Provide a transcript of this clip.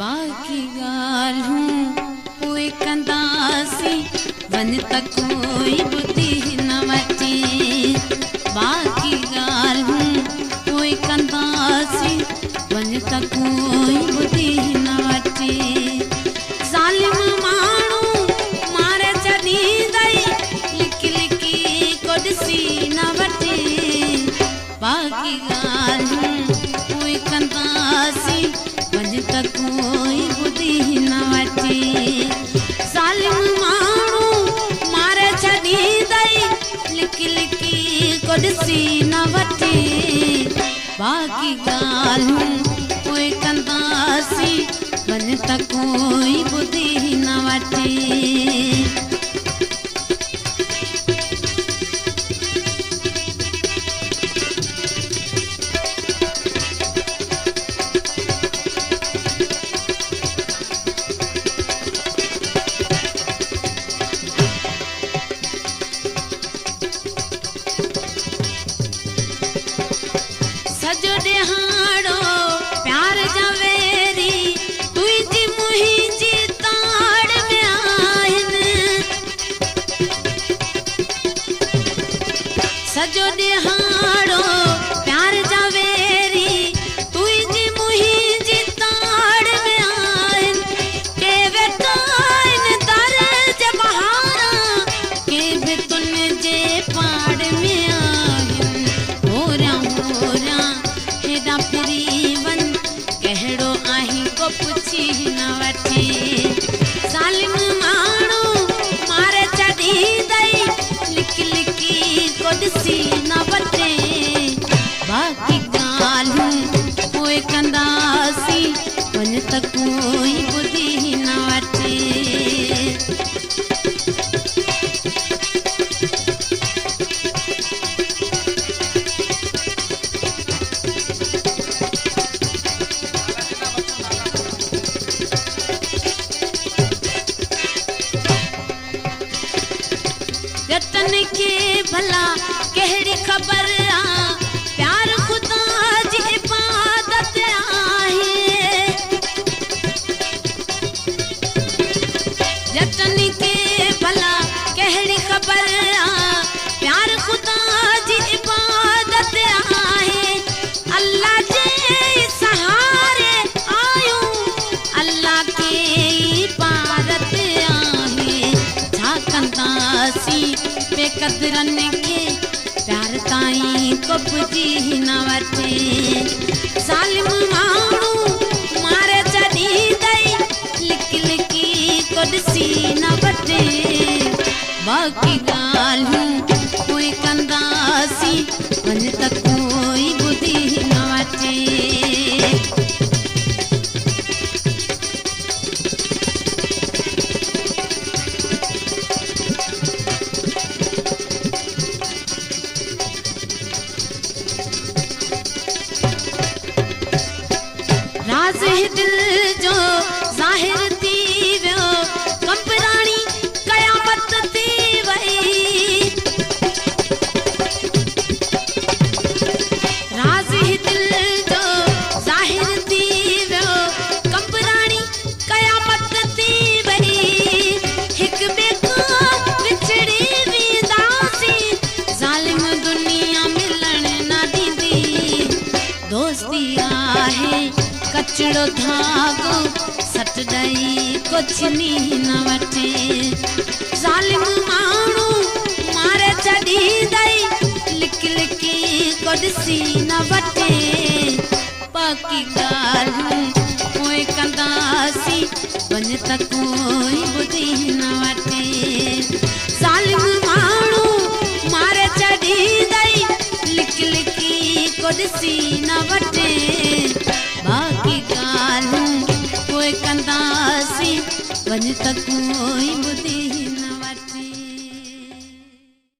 बाकी ॻाल्हियूं पोइ कंदासीं वञ त कोई ॿुधी न वठे बाकी ॻाल्हियूं पोइ कंदासीं वञ त कोई ॿुधी न वठे ज़ालिम माण्हू मारे छॾींदई लिकी लिकी को ॾिसी न वठे बाकी ॻाल्हियूं पोइ कंदासीं वञ त कोई ॿुधी न वठे ज़ालिम माण्हू मारे छॾींदई लिकी लिकी को ॾिसी न वठे बाकी ॻाल्हियूं पोइ कंदासीं वञ त कोई ॿुधी न वठे सजो ॾिहाड़ो प्यार जा वेरी तुंहिंजी मुंहिंजी ताड़ में आहिनि सजो ॾिहाड़ो प्यार जा वेरी तुंहिंजी मुंहिंजी ताड़ में आहिनि के वेठा आहिनि दर जे बहारा के बि तुंहिंजे पाड़ में आहिनि होरियां होरियां हेॾा फिरी वञ कहिड़ो आहीं को पुछी न वठे ज़ालिम माण्हू मारे छॾींदई लिकी लिकी को ॾिसी न वठे बाकी ॻाल्हियूं पोइ कंदासीं वञ त कोई ॿुधी न वठे गटन के भला कहिड़ी ख़बर आ प्यार खुदा जी इबादत आहे गटन के भला कहिड़ी ख़बर आ प्यार खुदा जी इबादत आहे अल्लाह जे सहारे आयूं अल्लाह के इबादत आहे छा कंदासीं बेक़दरनि खे प्यार ताईं को पुॼी न वठे ज़ालिम माण्हू मारे छॾींदई लिकी लिकी को ॾिसी न वठे बाकी ॻाल्हियूं पोइ कंदासीं वञ त कोई ॿुधी न वठे राज़ दिल जो ज़ाहिर थी वियो कंबराणी क़यामत थी वई राज़ दिल जो ज़ाहिर थी वियो कंबराणी क़यामत थी वई हिक ॿिए खां विछड़ी वेंदासीं ज़ालिम दुनिया मिलण न ॾींदी दोस्ती आहे कचड़ो धागो सट ॾई कुझु न वठे ज़ालिम माण्हू मारे छॾींदई लिकी लिकी को ॾिसी न वठे बाकी ॻाल्हियूं पोइ कंदासीं वञ त कोई ॿुधी न वठे ज़ालिम माण्हू मारे छॾींदई लिकी लिकी को ॾिसी न वठे बाकी ॻाल्हियूं पोइ कंदासीं वञ त कोई ॿुधी